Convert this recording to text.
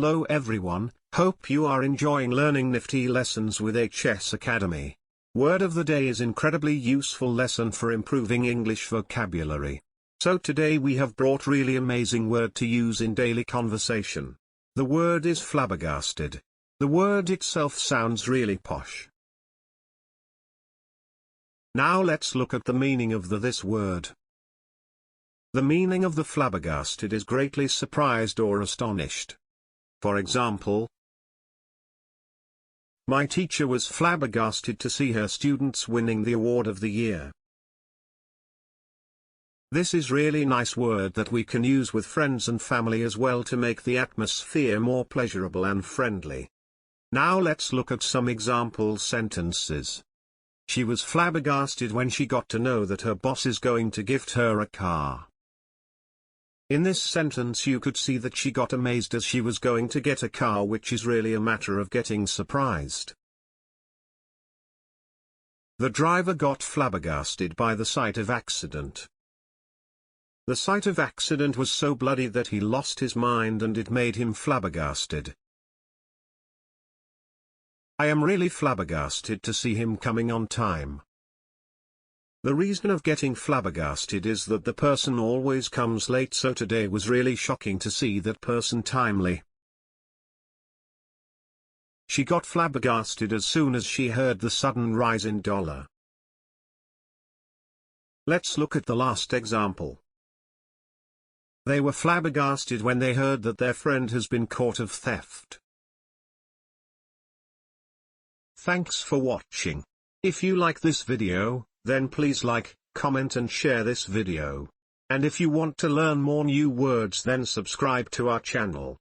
Hello everyone, hope you are enjoying learning nifty lessons with HS Academy. Word of the day is incredibly useful lesson for improving English vocabulary. So today we have brought really amazing word to use in daily conversation. The word is flabbergasted. The word itself sounds really posh. Now let's look at the meaning of this word. The meaning of the flabbergasted is greatly surprised or astonished. For example, my teacher was flabbergasted to see her students winning the award of the year. This is really nice word that we can use with friends and family as well to make the atmosphere more pleasurable and friendly. Now let's look at some example sentences. She was flabbergasted when she got to know that her boss is going to gift her a car. In this sentence you could see that she got amazed as she was going to get a car, which is really a matter of getting surprised. The driver got flabbergasted by the sight of accident. The sight of accident was so bloody that he lost his mind and it made him flabbergasted. I am really flabbergasted to see him coming on time. The reason of getting flabbergasted is that the person always comes late, so today was really shocking to see that person timely. She got flabbergasted as soon as she heard the sudden rise in dollar. Let's look at the last example. They were flabbergasted when they heard that their friend has been caught of theft. Thanks for watching. If you like this video, then please like, comment and share this video. And if you want to learn more new words, then subscribe to our channel.